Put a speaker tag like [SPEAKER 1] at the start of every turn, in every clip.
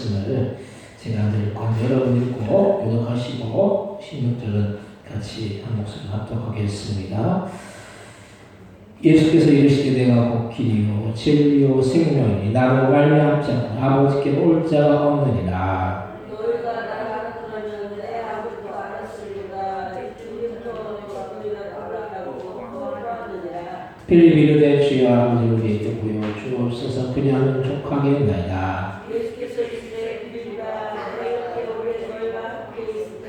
[SPEAKER 1] 말씀을 제가 늘 여러분 읽고 요독하시고 16절은 같이 한 목소리 합독하겠습니다. 예수께서 이르시되 내가 곧 길이요 진리요 생명이니 나로 말미암지 않고 아버지께 올 자가 없느니라.
[SPEAKER 2] 너희가 나를 들으면 내 아버지도 알았으리라. 주님도 너희가 알았다고 하느니라.
[SPEAKER 1] 빌립이 이르되 주여 아버지 우리에게 보여주옵소서. 그냥 족하겠나이다.
[SPEAKER 2] 예수께서 이르시되 빌립아 내가 오래 너희와 함께 있을 때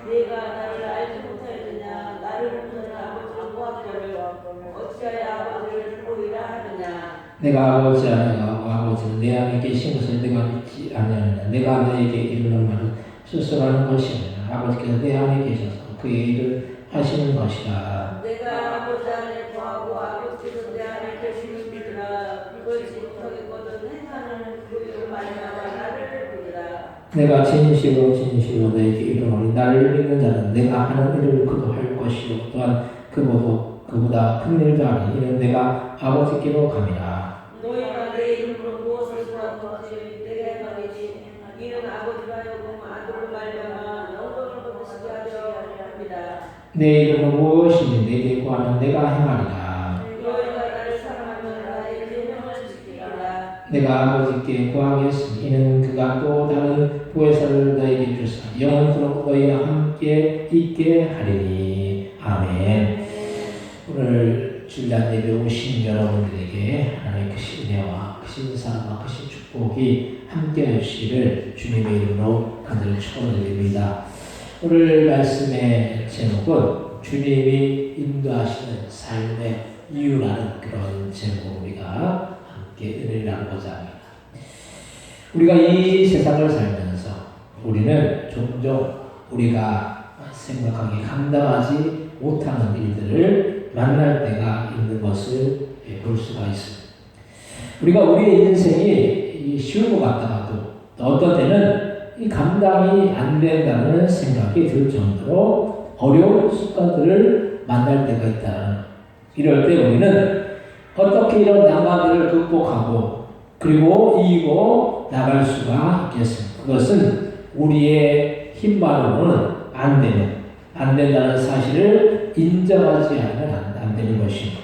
[SPEAKER 2] 네가 나를 알지 못하였느냐. 나를 보는 아버지를 보았거늘 어찌하여 아버지를 보이라 하느냐.
[SPEAKER 1] 내가 아버지 안에 가고 아버지는 내 안에 계신 것을 내가 믿지 아니하느냐. 내가 너에게 이르는 말은 스스로하는 것이 아니라 아버지께서 내 안에 계셔서 그의 일을 하시는 것이다.
[SPEAKER 2] 내가 아버지 안에 거하고 아버지께서 내 안에 계시는 믿으라. 그것이 못하겠거든 행하는 그의 말미암아 나를 보리라.
[SPEAKER 1] 내가 진실로 너에게 이르노니 나를 믿는 자는 내가 하는 일을 그도 할 것이요 또한 그보다 큰 일도 하니 이는 내가 아버지께로 감이라.
[SPEAKER 2] 너희가 내 이름으로 무엇을 구하든지 내게 말이지 이는 아버지가 하여금 아들로 말미암아 영광을 받으시게 하려 합니다.
[SPEAKER 1] 내 이름은 무엇이니 내게 구하면 내가 행하리라.
[SPEAKER 2] 너희가 나를 사랑하면 나의 계명을 지키리라.
[SPEAKER 1] 내가 아버지께 구하겠으니 이는 그가 또 다른 보혜사를 너에게 주사 영원토록 너희와 함께 있게 하리니. 아멘. 오늘 주일날 예배 오신 여러분들에게 하나님의 크신 은혜와 크신 사랑과 크신 축복이 함께 하시기를 주님의 이름으로 간절히 축원드립니다. 오늘 말씀의 제목은 주님이 인도하시는 삶의 이유라는 그런 제목으로 우리가 함께 은혜를 나누고자 합니다. 우리가 이 세상을 살면서 우리는 종종 우리가 생각하기 감당하지 못하는 일들을 만날 때가 있는 것을 볼 수가 있습니다. 우리가 우리의 인생이 쉬운 것 같다가도 어떤 때는 이 감당이 안 된다는 생각이 들 정도로 어려운 순간들을 만날 때가 있다. 이럴 때 우리는 어떻게 이런 난관들을 극복하고 그리고 이기고 나갈 수가 있겠습니까? 그것은 우리의 힘만으로는 안 된다는 사실을 인정하지 않으면 안 되는 것입니다.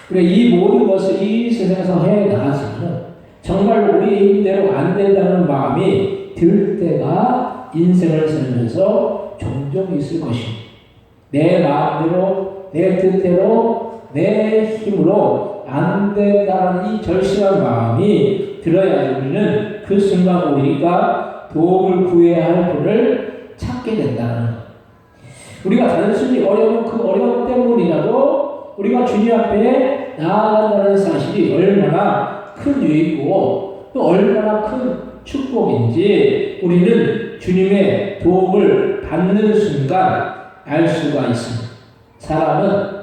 [SPEAKER 1] 우리가 이 모든 것을 이 세상에서 해 나가지만 정말 우리 힘대로 안 된다는 마음이 들 때가 인생을 살면서 종종 있을 것입니다. 내 마음대로, 내 뜻대로, 내 힘으로 안 된다는 이 절실한 마음이 들어야 우리는 그 순간 우리가 도움을 구해야 할 분을 찾게 된다는 것. 우리가 단순히 어려운 그 어려움 때문이라도 우리가 주님 앞에 나아간다는 사실이 얼마나 큰 유익이고 또 얼마나 큰 축복인지 우리는 주님의 도움을 받는 순간 알 수가 있습니다. 사람은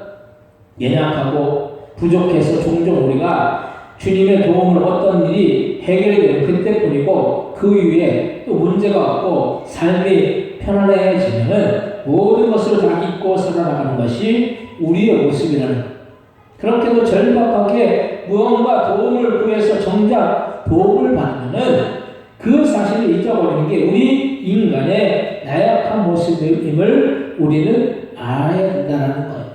[SPEAKER 1] 연약하고 부족해서 종종 우리가 주님의 도움을 어떤 일이 해결이 되는 그때뿐이고 그 이후에 또 문제가 없고 삶이 편안해지면은 모든 것을 다 잊고 살아나가는 것이 우리의 모습이라는 것. 그렇게도 절박하게 무언가 도움을 구해서 정작 도움을 받으면은 그 사실을 잊어버리는 게 우리 인간의 나약한 모습임을 우리는 알아야 된다는 거예요.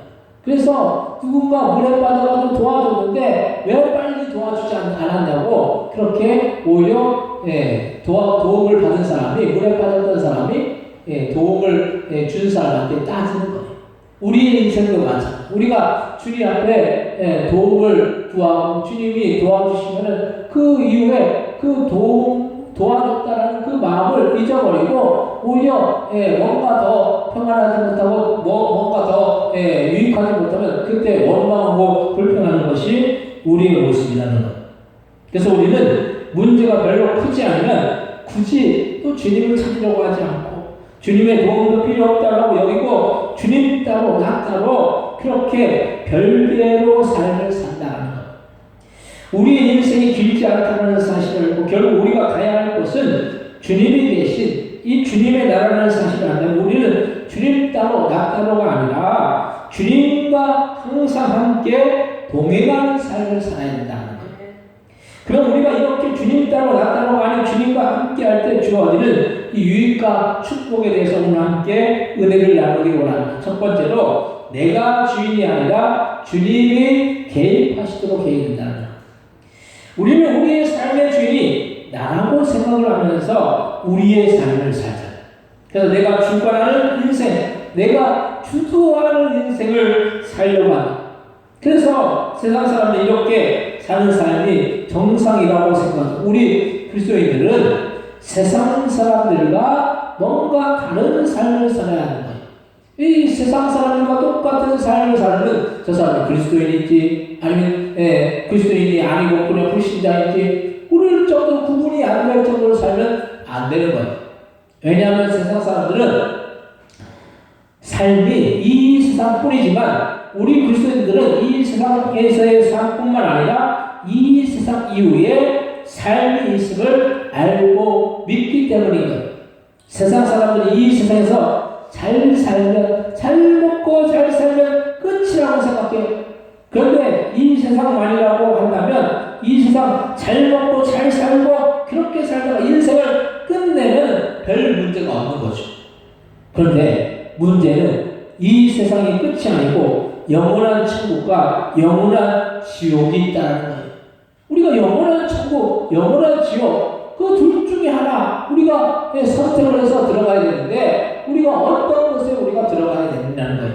[SPEAKER 1] 그래서 누군가 물에 빠져가지고 도와줬는데 왜 빨리 도와주지 않았냐고 그렇게 오히려 도움을 받은 사람이 물에 빠졌던 사람이 도움을 준 사람한테 따지는 거예요. 우리의 인생도 마찬가지입니다. 우리가 주님 앞에 도움을 구하고 주님이 도와주시면은 그 이후에 그 도와줬다라는 그 마음을 잊어버리고 오히려 뭔가 더 평안하지 못하고 뭔가 더 유익하지 못하면 그때 원망하고 불평하는 것이 우리의 모습이라는 것. 그래서 우리는 문제가 별로 크지 않으면 굳이 또 주님을 찾으려고 하지 않고 주님의 도움도 필요 없다고 여기고 주님 따로 나 따로 그렇게 별개로 삶을 산다는 것. 우리의 인생이 길지 않다는 사실을 알고 결국 우리가 가야 할 곳은 주님이 계신 이 주님의 나라라는 사실을 알면 우리는 주님 따로 나 따로가 아니라 주님과 항상 함께 동행하는 삶을 살아야 된다는 거예요. 그럼 우리가 이렇게 주님 따로 나 따로가 아닌 주님과 유익과 축복에 대해서 오늘 함께 은혜를 나누기 원합니다. 첫 번째로 내가 주인이 아니라 주님이 개입하시도록 해야 된다는 것. 우리는 우리의 삶의 주인이 나라고 생각을 하면서 우리의 삶을 살자. 그래서 내가 주관하는 인생, 내가 주도하는 인생을 살려고 합니다. 그래서 세상 사람들이 이렇게 사는 삶이 정상이라고 생각합니다. 우리 그리스도인들은 세상 사람들과 뭔가 다른 삶을 살아야 하는 거예요. 이 세상 사람들과 똑같은 삶을 살면 저 사람이 그리스도인인지 아니면 그리스도인이 아니고 그냥 불신자인지 모를 정도 구분이 안 될 정도로 살면 안 되는 거예요. 왜냐하면 세상 사람들은 삶이 이 세상뿐이지만 우리 그리스도인들은 이 세상에서의 삶뿐만 아니라 이 세상 이후에 삶이 있음을 알고 믿기 때문인 거예요. 세상 사람들이 이 세상에서 잘 살면, 잘 먹고 잘 살면 끝이라고 생각해요. 그런데 이 세상만이라고 한다면 이 세상 잘 먹고 잘 살고 그렇게 살다가 인생을 끝내면 별 문제가 없는 거죠. 그런데 문제는 이 세상이 끝이 아니고 영원한 천국과 영원한 지옥이 있다는 거예요. 우리가 영원한 천국, 영원한 지옥 그 둘 중에 하나 우리가 선택을 해서 들어가야 되는데 우리가 어떤 곳에 우리가 들어가야 된다는 거예요.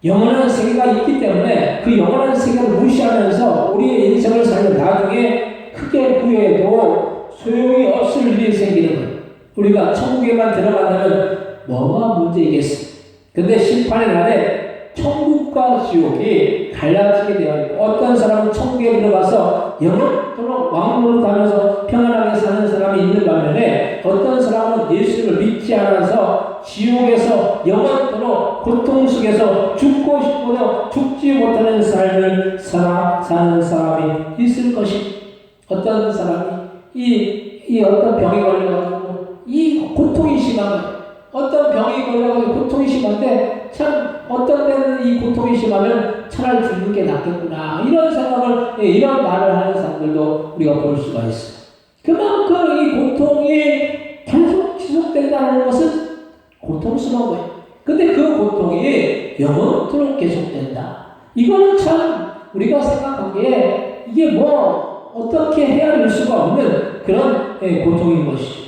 [SPEAKER 1] 영원한 세계가 있기 때문에 그 영원한 세계를 무시하면서 우리의 인생을 살면 나중에 크게 후회해도 소용이 없을 일이 생기는 거예요. 우리가 천국에만 들어간다면 뭐가 문제이겠어? 근데 심판의 날에 천국과 지옥이 갈라지게 되어 있고 어떤 사람은 천국에 들어가서 영원토록 왕노릇하면서 평안하게 사는 사람이 있는 반면에 어떤 사람은 예수를 믿지 않아서 지옥에서 영원토록 고통 속에서 죽고 싶어도 죽지 못하는 삶을 사는 사람이 있을 것이 어떤 사람이 이 어떤 병에 걸려가지고 이 고통이 심한 거예요. 어떤 병이 걸려가지고 고통이 심한데 참 어떤 때는 이 고통이 심하면 차라리 죽는 게 낫겠구나 이런 생각을 이런 말을 하는 사람들도 우리가 볼 수가 있어요. 그만큼 이 고통이 계속 지속된다는 것은 고통스러운 거예요. 근데 그 고통이 영원토록 계속된다. 이거는 참 우리가 생각하기에 이게 뭐 어떻게 헤아릴 수가 없는 그런 고통인 것이죠.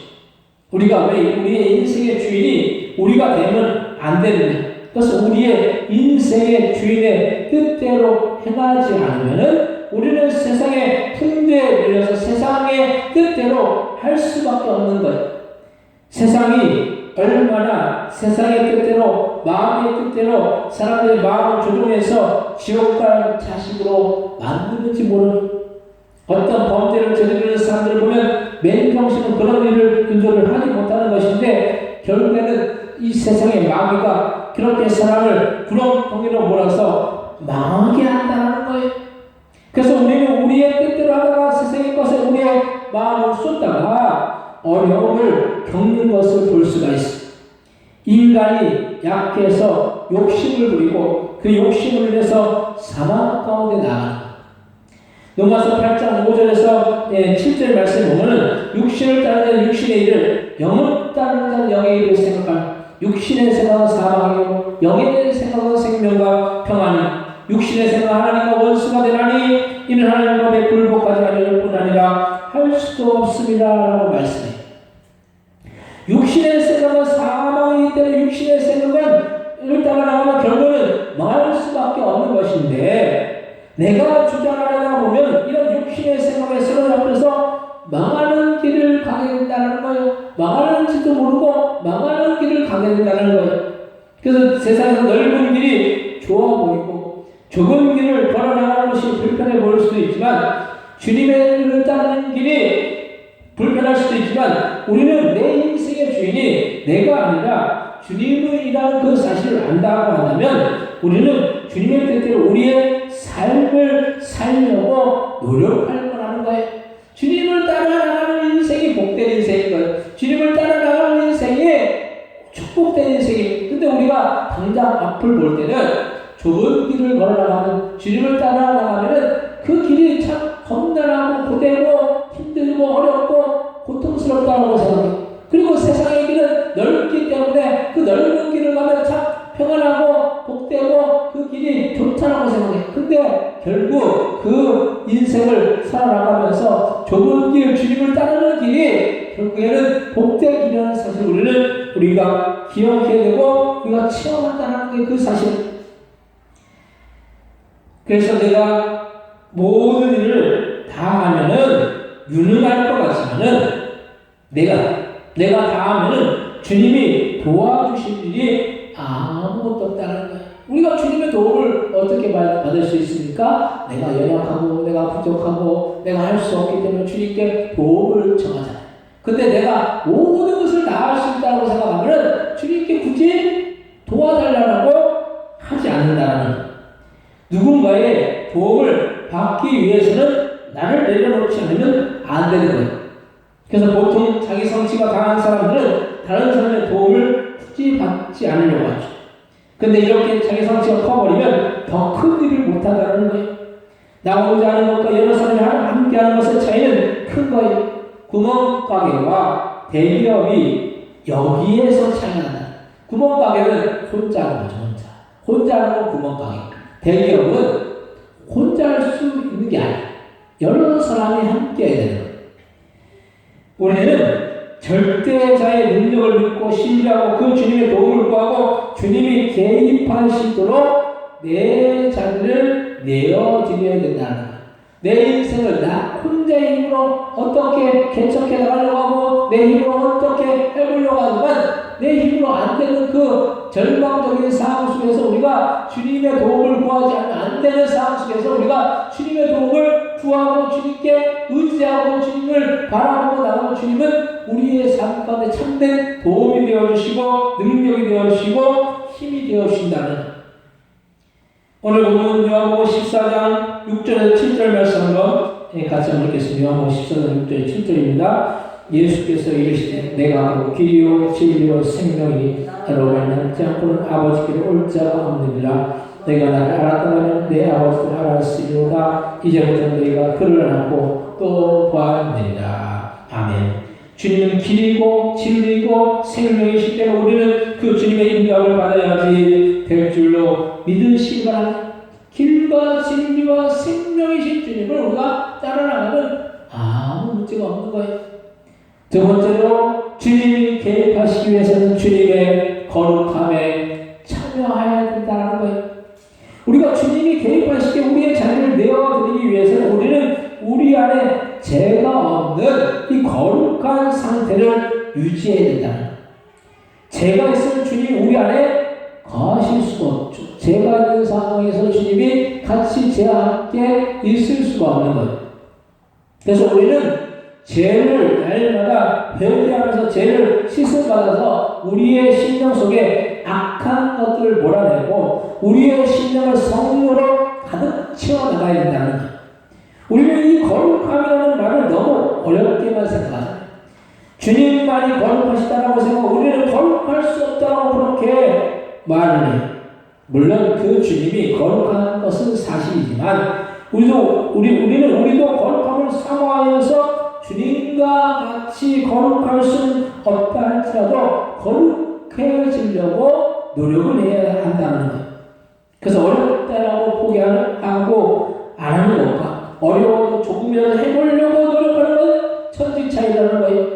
[SPEAKER 1] 우리가 왜 우리의 인생의 주인이 우리가 되면 안 되느냐? 그래서 우리의 인생의 주인의 뜻대로 행하지 않으면은 우리는 세상의 풍조에 밀려서 세상의 뜻대로 할 수밖에 없는 거예요. 세상이 얼마나 세상의 뜻대로 마음의 뜻대로 사람들의 마음을 조종해서 지옥 갈 자식으로 만드는지 모르는 어떤 범죄를 저지르는 사람들을 보면 맨정신은 그런 일을 근절을 하지 못하는 것인데 결국에는 이 세상의 마귀가 그렇게 사람을 구렁텅이로 몰아서 망하게 한다는 거예요. 그래서 우리는 우리의 뜻대로 하다가 세상의 것에 우리의 마음을 쏟다가 어려움을 겪는 것을 볼 수가 있습니다. 인간이 약해서 욕심을 부리고 그 욕심을 인해서 사망 가운데 나아갑니다. 로마서 8장 5절에서 7절 말씀에 보면은 육신을 따르는 육신의 일을 영을 따르는 자는 영의 일을 생각하는 육신의 생각은 사망이요 영의 생각은 생명과 평안이 육신의 생각 하나님과 원수가 되나니 이는 하나님과 굴복하지 않을 뿐 아니라 할 수도 없습니다 라고 말씀해요. 육신의 생각은 사망이기 때문에 육신의 생각은 이를 따라 나가면 결국은 망할 수밖에 없는 것인데 내가 주장하려다 보면 이런 육신의 생각에 사로잡혀서 망하는 길을 가게 된다는 거예요. 망하는지도 모르고 망하는 길을 가게 된다는 거예요. 그래서 세상에서 넓은 길이 좋아 보이고 좁은 길을 걸어나가는 것이 불편해 보일 수도 있지만 주님을 따르는 길이 불편할 수도 있지만 우리는 내 인생의 주인이 내가 아니라 주님이라는 그 사실을 안다고 한다면 우리는 주님의 뜻대로 우리의 삶을 살려고 노력할 거라는 거예요. 주님을 따라가는 인생이 복된 인생인 거예요. 주님을 따라가는 인생이 축복된 인생입니다. 근데 우리가 당장 앞을 볼 때는 좁은 길을 걸어나가는 주님을 따라가면은 그 길이 참 험난하고 고되고 힘들고 어렵고 고통스럽다고 생각해요. 그리고 주님을 따르는 길이 결국에는 복된 길이라는 사실을 우리가 기억해야 되고 우리가 체험한다는 게 그 사실. 그래서 내가 모든 일을 다 하면은 유능할 것 같지만은 내가 다 하면은 주님이 도와주실 일이 아무것도 없다는 거예요. 우리가 주님의 도움을 어떻게 받을 수 있습니까? 내가 연약하고 내가 부족하고 내가 할 수 없기 때문에 주님께 도움을 청하잖아요. 근데 내가 모든 것을 다 할 수 있다고 생각하면 주님께 굳이 도와달라고 하지 않는다는 거예요. 누군가의 도움을 받기 위해서는 나를 내려놓지 않으면 안 되는 거예요. 그래서 보통 자기 성취가 강한 사람들은 다른 사람의 도움을 굳이 받지 않으려고 하죠. 근데 이렇게 자기 성취가 커버리면 더 큰 일을 못한다는 거예요. 나 혼자 하는 것과 여러 사람이 함께 하는 것의 차이는 큰 거예요. 구멍가게와 대기업이 여기에서 차이가 난다. 구멍가게는 혼자 하는 거죠. 혼자 하는 건 구멍가게. 대기업은 혼자 할 수 있는 게 아니에요. 여러 사람이 함께 해야 되는 거예요. 우리는 절대자의 능력을 믿고 신뢰하고 그 주님의 도움을 구하고 주님이 개입하시도록 내 자리를 내어드려야 된다는 거예요. 내 인생을 나 혼자의 힘으로 어떻게 개척해 나가려고 하고 내 힘으로 어떻게 해보려고 하지만 내 힘으로 안 되는 그 절망적인 상황 속에서 우리가 주님의 도움을 구하지 않으면 안 되는 상황 속에서 우리가 주님의 도움을 구하고 주님께 의지하고 주님을 바라보고 나가면 주님은 우리의 삶 가운데 참된 도움이 되어주시고 능력이 되어주시고 힘이 되어주신다는 오늘 본문 요한복음 14장 6절에서 7절 말씀 한번 같이 한번 읽겠습니다. 요한복음 14장 6절 7절입니다. 예수께서 이르시되 내가 바로 길이요 진리요 생명이니 나로 말미암지 않고는 아버지께로 올 자가 없느니라. 내가 나를 알았다면 내 아버지를 알았으리로다. 이제부터 너희가 그를 알고 또 보았느니라. 아멘. 주님은 길이고 진리고 생명이시기 때문에 우리는 그 주님의 인도함을 받아야지 될 줄로 믿으시기 바랍니다. 길과 진리와 생명이신 주님을 우리가 따라나가면 아무 문제가 없는 거예요. 두 번째로 주님이 개입하시기 위해서는 주님의 거룩함에 참여해야 된다는 거예요. 우리가 주님이 개입하시기에 우리의 자리를 내어드리기 위해서는 우리는 우리 안에 죄가 없는 이 거룩한 상태를 유지해야 된다는 거예요. 죄가 있으면 주님이 우리 안에 거하실 수가 없죠. 죄가 있는 상황에서 주님이 같이 죄와 함께 있을 수가 없는 거예요. 그래서 우리는 죄를 날마다 회개하면서 죄를 씻음받아서 우리의 심령 속에 악한 것들을 몰아내고 우리의 심령을 성령으로 가득 채워나가야 된다는 거예요. 우리는 이 거룩함이라는 말을 너무 어렵게만 생각하잖아요. 주님만이 거룩하시다라고 생각하고 우리는 거룩할 수 없다고 그렇게 말을 해요. 물론 그 주님이 거룩한 것은 사실이지만 우리도 거룩함을 사모하여서 주님과 같이 거룩할 수는 없다 할지라도 거룩해지려고 노력을 해야 한다는 거예요. 그래서 어렵다라고 포기하고 안 하는 것과 어려워도 조금이라도 해보려고 노력하는 건 천지 차이라는 거예요.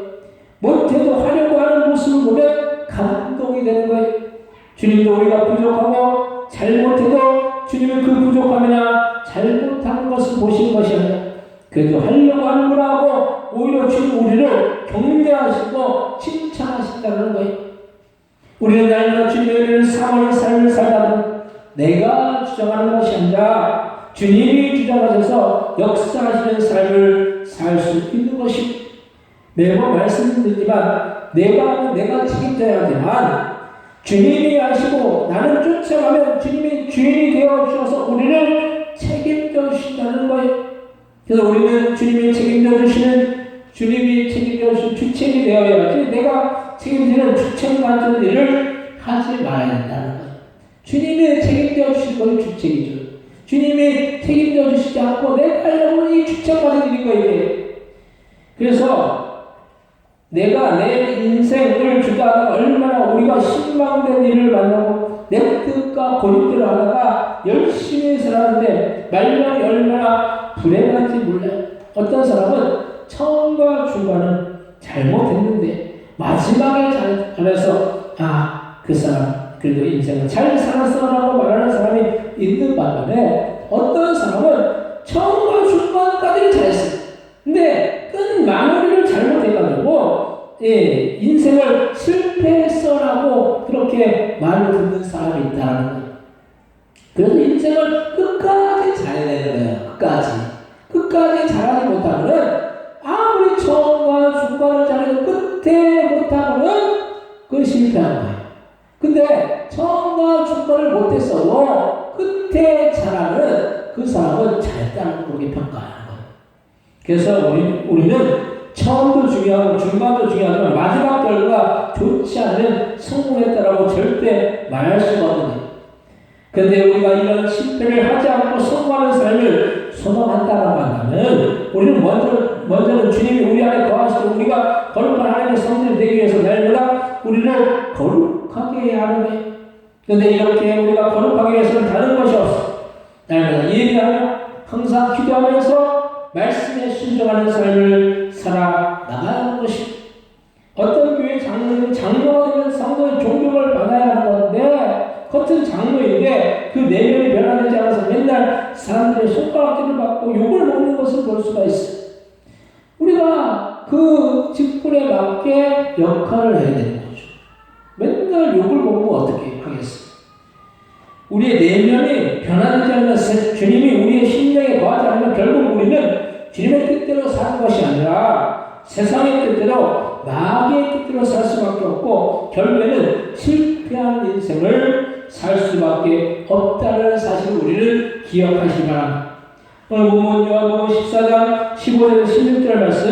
[SPEAKER 1] 못해도 하려고 하는 모습을 보면 감동이 되는 거예요. 주님도 우리가 부족하고 잘못해도 주님은 그 부족함이나 잘못한 것을 보시는 것이 아니라 그래도 하려고 하는구나 하고 오히려 주님 우리를 격려하시고 칭찬하신다는 거예요. 우리는 날마다 주님의 은혜를 사모하는 삶을 살다 보면 내가 주장하는 것이 아니라 주님이 주장하셔서 역사하시는 삶을 살 수 있는 것입니다. 매번 말씀드리지만 내가 책임져야 하지만 주님이 하시고 나는 쫓아가면 주님이 주인이 되어 주셔서 우리를 책임져 주신다는 거예요. 그래서 우리는 주님이 책임져 주시는 주님이 책임져 주신 주책이 되어야지 내가 책임지는 주책 같은 일을 하지 말아야 된다는 거예요. 주님이 책임져 주실 것이 주책이죠. 주님이 책임져 주시지 않고 내가 하려고 이 주책 받은 일인 거예요. 그래서 내가 내 인생을 주다가 얼마나 우리가 실망된 일을 만나고 내 뜻과 고집대로 하다가 열심히 살았는데 말년이 얼마나 불행한지 몰라요. 어떤 사람은 처음과 중간은 잘못했는데 마지막에 잘해서 그 사람 그래도 인생을 잘 살았어라고 말하는 사람이 있는 반면에 어떤 사람은 처음과 중간까지는 잘했어요. 근데 끝 마무리를 잘못해가지고 인생을 실패했어라고 그렇게 말을 듣는 사람이 있다는 거예요. 그래서 인생을 끝까지 잘해야 되는 거예요. 끝까지 잘하지 못하면 아무리 처음과 중간을 잘해도 끝에 못하면 그건 실패한 거예요. 근데 처음과 중간을 못했어도 끝에 잘하면 그 사람은 잘했다는 그렇게 평가하는 거예요. 그래서 우리는 처음도 중요하고 중간도 중요하지만 마지막 결과가 좋지 않으면 성공했다라고 절대 말할 수가 없는 거예요. 그런데 우리가 이런 실패를 하지 않고 성공하는 삶을 소망한다라고 한다면 우리는 먼저는 주님이 우리 안에 거하시고 우리가 거룩한 하나님의 성전이 되기 위해서 날마다 우리를 거룩하게 해야 하는 거예요. 그런데 이렇게 우리가 거룩하기 위해서는 다른 것이 없어. 날마다 예배하며 항상 기도하면서 말씀에 순종하는 삶을 살아나가야 하는 것입니다. 어떤 교회 장로는 장로가 되면 성도의 존경을 받아야 하는 건데 겉은 장로인데 그 내면이 변화되지 않아서 맨날 사람들의 손가락질을 받고 욕을 먹는 것을 볼 수가 있어요. 우리가 그 직분에 맞게 역할을 해야 되는 거죠. 맨날 욕을 먹으면 어떻게 하겠어요? 우리의 내면이 변화되지 않으면 주님이 우리의 심령에 거하지 않으면 결국 우리는 주님의 뜻대로 사는 것이 아니라 세상의 뜻대로 마귀의 뜻대로 살 수밖에 없고 결국에는 실패한 인생을 살 수밖에 없다는 사실을 우리는 기억하시기 바랍니다. 오늘 본문 요한복음 14장 15절에서 16절 말씀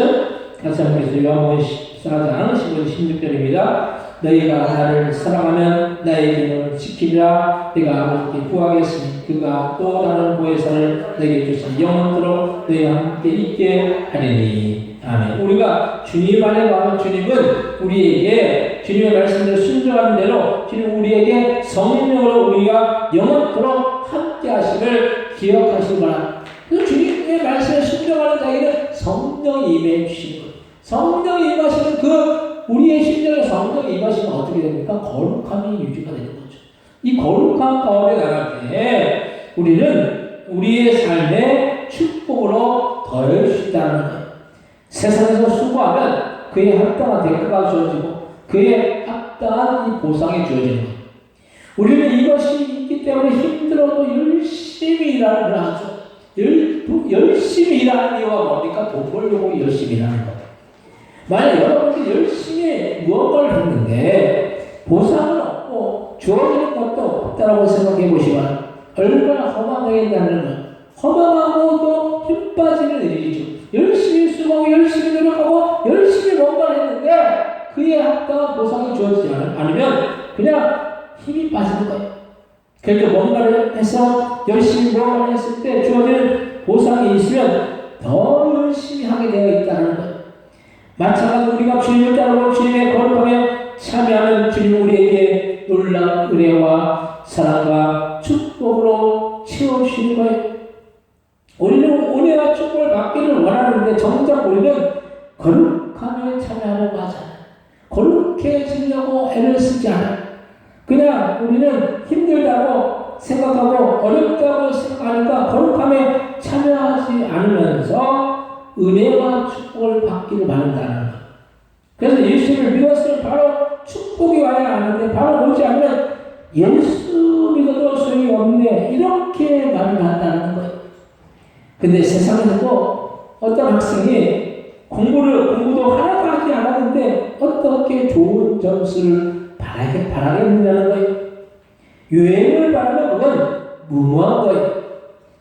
[SPEAKER 1] 같이 한번 보겠습니다. 요한복음 14장 15절 16절입니다. 너희가 나를 사랑하면 나의 계명을 지키리라. 내가 아버지께 구하겠으니 그가 또 다른 보혜사를 너희에게 주사 영원토록 너희와 함께 있게 하리니. 아멘. 우리가 주님 안에 가면 주님은 우리에게 주님의 말씀을 순종하는 대로 주님 우리에게 성령으로 우리가 영원토록 함께 하심을 기억하시기 바랍니다. 그 주님의 말씀을 순종하는 자에게는 성령이 임해 주시는 거예요. 성령이 임하시는 그 우리의 심령에 성령이 임하시면 어떻게 됩니까? 거룩함이 유지가 되는 거죠. 이 거룩함 가운데 나갈 때 우리는 우리의 삶의 축복으로 더할 수 있다는 거예요. 세상에서 수고하면 그에 합당한 대가가 주어지고 그에 합당한 이 보상이 주어지는 거예요. 우리는 이것이 있기 때문에 힘들어도 열심히 일하는 하죠. 열심히 일하는 이유가 뭡니까? 돈 벌려고 열심히 일하는 거예요. 만약 여러분들이 열심히 무언가를 했는데 보상은 없고 주어지는 것도 없다라고 생각해 보시면 얼마나 허망하겠다는 거예요. 허망하고도 힘 빠지는 일이죠. 열심히 수고하고 열심히 노력하고 열심히 뭔가를 했는데 그에 합당한 보상이 주어지지 않으면 그냥 힘이 빠지는 거예요. 그러니까 뭔가를 해서 열심히 무언가를 했을 때 주어지는 보상이 있으면 더 열심히 하게 되어 있다는 거예요. 마찬가지로 우리가 주님을 따르고 주님의 거룩함에 참여하는 주님 우리에게 놀라운 은혜와 사랑과 축복으로 채워주시는 거예요. 우리는 은혜와 축복을 받기를 원하는데 정작 우리는 거룩함에 참여하려고 하잖아요. 거룩해지려고 애를 쓰지 않아요. 그냥 우리는 힘들다고 생각하고 어렵다고 생각하니까 거룩함에 참여하지 않으면서 은혜와 축복을 받기를 바란다는 거예요. 그래서 예수를 믿었으면 바로 축복이 와야 하는데 바로 오지 않으면 예수 믿어도 소용이 없네 이렇게 말을 한다는 거예요. 근데 세상에서도 어떤 학생이 공부도 하나도 하지 않았는데 어떻게 좋은 점수를 바라겠느냐는 거예요. 유행을 바라면 그건 무모한 거예요.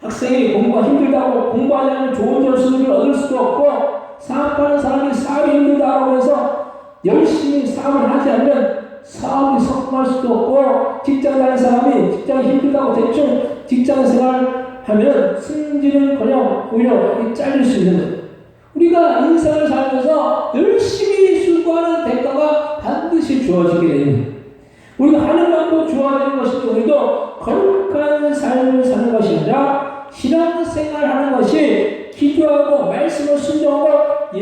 [SPEAKER 1] 학생이 공부가 힘들다고 공부하지 않으면 좋은 점수를 얻을 수도 없고 사업하는 사람이 사업이 힘들다고 해서 열심히 사업을 하지 않으면 사업이 성공할 수도 없고 직장 다니는 사람이 직장이 힘들다고 대충 직장 생활하면 승진은 그냥 오히려 잘릴 수 있는 거예요. 우리가 인생을 살면서 열심히 수고하는 대가가 반드시 주어지게 되는 거예요. 우리가 하는 것도 주어지는 것인데 우리도 거룩한 삶을 사는 것이 아니라 신앙생활 하는 것이 기도하고 말씀을 순종하고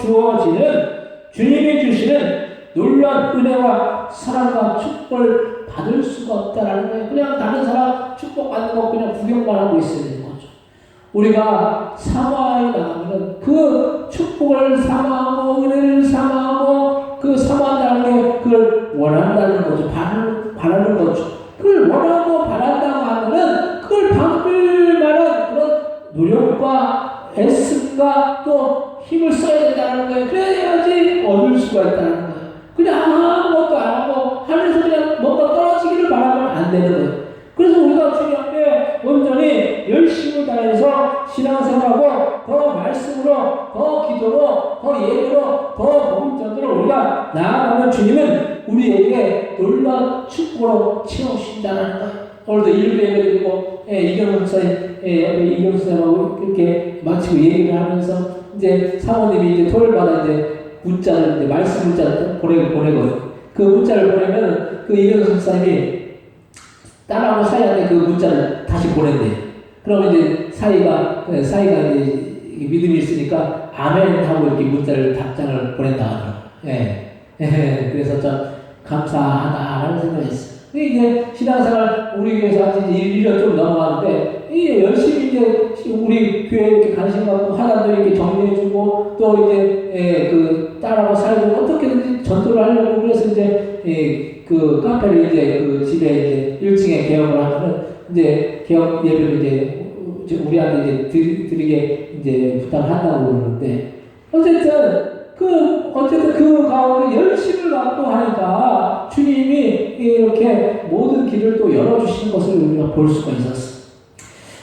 [SPEAKER 1] 주어지는 주님이 주시는 놀라운 은혜와 사랑과 축복을 받을 수가 없다라는 거예요. 그냥 다른 사람 축복받는 거 그냥 구경만 하고 있어야 되는 거죠. 우리가 사모하여 나가면 그 축복을 사모하고 은혜를 사모하고 그 사모한다는 게 그걸 원한다는 거죠. 바라는 거죠. 그걸 원하고 바란다고 하면은 그걸 받을 만한 그런 노력과 애씀과 또 힘을 써야 된다는 거예요. 그래야지 얻을 수가 있다는 거예요. 그냥 아무것도 안 하고 하늘에서 그냥 뭔가 떨어지기를 바라면 안 되는 거예요. 그래서 우리가 주님 앞에 온전히 열심을 다해서 신앙생활하고 더 말씀으로 더 기도로 더 예배로 더 복음전으로 우리가 나아가면 주님은 우리에게 놀라운 축복으로 채우신다는 거예요. 오늘도 일부 예배 드리고 이경훈 목사님 이경훈 목사님하고 이렇게 마치고 얘기를 하면서 이제 사모님이 이제 토요일마다 이제 문자를 이제 말씀 문자를 보내거든요. 그 문자를 보내면 그 이경훈 목사님이 딸하고 사이한테 그 문자를 다시 보낸대요. 그러면 이제 사이가 이제 믿음이 있으니까 아멘 하고 이렇게 문자를 답장을 보낸다 하더라고요. 그래서 좀 감사하다라는 생각이 있어요. 근데 이제 신앙생활 우리 교회에서 한 지 1년 좀 넘어가는데 이제 열심히 이제 우리 교회 이렇게 관심 갖고 하나도 이렇게 정리해주고 또 이제 그 딸하고 살고 어떻게든지 전도를 하려고 그래서 이제 그 카페를 이제 그 집에 이제 1층에 개업을 하면은 이제 개업 예배를 이제 우리한테 이제 드리게 이제 부탁을 한다고 그러는데 어쨌든 그 가운데 열심을 갖고 하니까 주님이 이렇게 모든 길을 또 열어주시는 것을 우리가 볼 수가 있었어.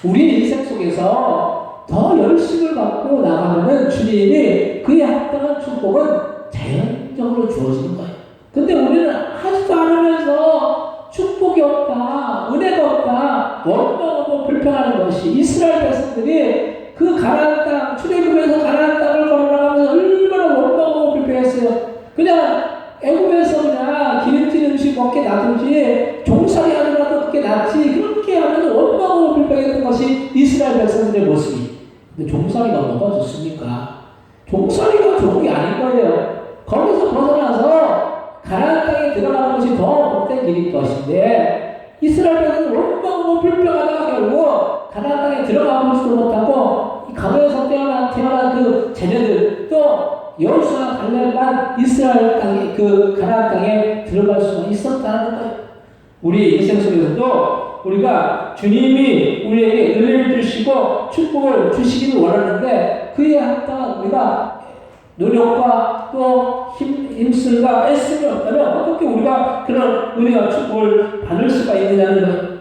[SPEAKER 1] 우리 인생 속에서 더 열심을 갖고 나가면은 주님이 그에 합당한 축복은 자연적으로 주어지는 거예요. 근데 우리는 하지도 않으면서 축복이 없다, 은혜가 없다, 원망하고 불평하는 것이 이스라엘 백성들이 그 가나안 땅, 출애굽에서 가나안 땅을 걸어나가면서 얼마나 원망하고 불평했어요. 그냥 애굽에서 그냥 기름진 음식 먹게 놔두지 종살이 하느라도 그렇게 낫지 그렇게 하면서 원망하고 불평했던 것이 이스라엘 백성들의 모습이. 근데 종살이가 뭐가 좋습니까? 종살이가 좋은 게 아닌 거예요. 거기서 벗어나서 가나안 땅에 들어가는 것이 더 복된 길일 것인데 이스라엘 백성은 원망하고 불평하다가 결국 가나안 땅에 들어가 보지도 못하고 강에서 태어난 그 자녀들 또 여호수아와 갈렙만 이스라엘 땅에 그 가나안 땅에 들어갈 수가 있었다는 거예요. 우리 인생 속에서도 우리가 주님이 우리에게 은혜를 주시고 축복을 주시기를 원하는데 그에 합당한 우리가 노력과 또 힘쓸과 애씀이 없다면 어떻게 우리가 그런 은혜와 축복을 받을 수가 있느냐는 거예요.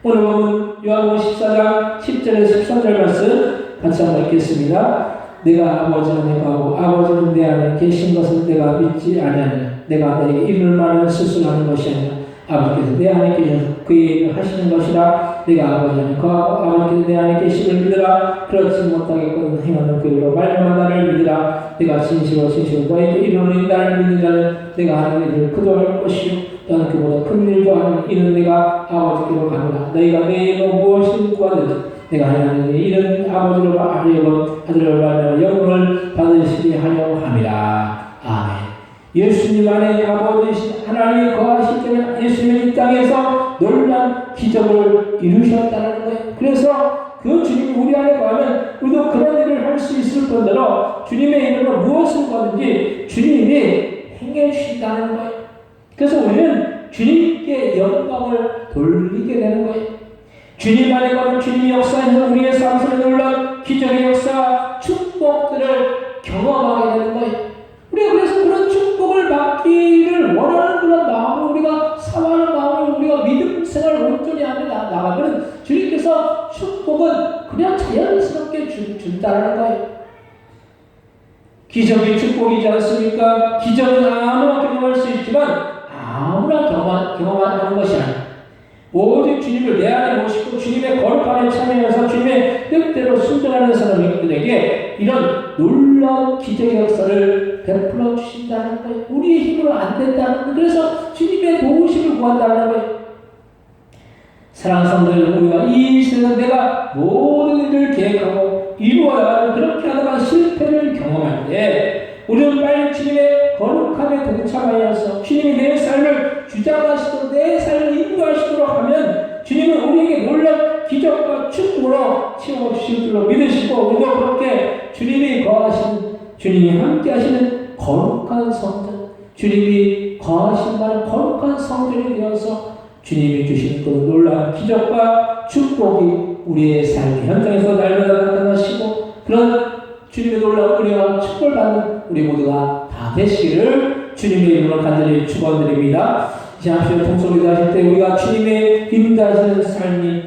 [SPEAKER 1] 오늘 보면 요한복음 14장 10절에서 13절 말씀 같이 한번 읽겠습니다. 내가 아버지 안에 가고 아버지는 내 안에 계신 것을 내가 믿지 아니하느냐. 내가 너에게 이를 말하는 스스로 하는 것이 아니라 아버지께서 내 안에 계셔서 그의 일을 하시는 것이라. 내가 아버지 안에 거하고 아버지께서 내 안에 계심을 믿으라. 그렇지 못하겠거든 행하는 그 일로 말미암아 나를 믿으라. 내가 진실로 너희에게 이르노니 나를 믿는 자는 내가 하는 일을 그도 할 것이요 또한 그보다 큰 일도 하는 이는 내가 아버지께로 가노라. 너희가 내 이름으로 무엇을 구하든지 내가 하는 이는 아버지로 하려고 아들을 말하며 영광을 받으시게 하려 함이라. 아멘. 예수님 안에 아버지신 하나님이 거하실 때는 예수님이 이 땅에서 놀라운 기적을 이루셨다는 거예요. 그래서 그 주님이 우리 안에 거하면 우리도 그런 일을 할 수 있을 뿐더러 주님의 이름으로 무엇을 거든지 주님이 행해 주신다는 거예요. 그래서 우리는 주님께 영광을 돌리게 되는 거예요. 주님 안에 거하면 주님이 역사해서 우리의 삶 속에 놀라운 기적의 역사, 축복들을 경험하게 되는 거예요. 우리가 그래서 그런 축복을 받기를 원하는 그런 마음을 우리가 사모하는 마음을 우리가 믿음 생활을 온전히 하며 나가면 주님께서 축복은 그냥 자연스럽게 준다는 거예요. 기적이 축복이지 않습니까? 기적은 아무나 경험할 수 있지만 아무나 경험하는 것이 아니에요. 오직 주님을 내 안에 모시고 주님의 거룩함에 참여해서 주님의 뜻대로 순종하는 사람들에게 이런 놀라운 기적의 역사를 베풀어 주신다는 거예요. 우리의 힘으로 안 된다는 거예요. 그래서 주님의 도우심을 구한다는 거예요. 사랑하는 성도들, 우리가 이 세상 내가 모든 일을 계획하고 이루어야 하는 그렇게 하다가 실패를 경험할 때 삼아여서 주님이 내 삶을 주장하시도록 내 삶을 인도하시도록 하면 주님은 우리에게 놀라운 기적과 축복으로 채워주실 줄로 믿으시고 우리도 그렇게 주님이 거하시는 주님이 함께 하시는 거룩한 성전 주님이 거하신다는 거룩한 성전이 되어서 주님이 주신 그 놀라운 기적과 축복이 우리의 삶의 현장에서 날마다 나타나시고 그런 주님의 놀라운 은혜와 축복을 받는 우리 모두가 다 되시기를 주님의 이름으로 간절히 축원드립니다. 이제 함께 통성기도 하실 때 우리가 주님의 인도하시는 삶이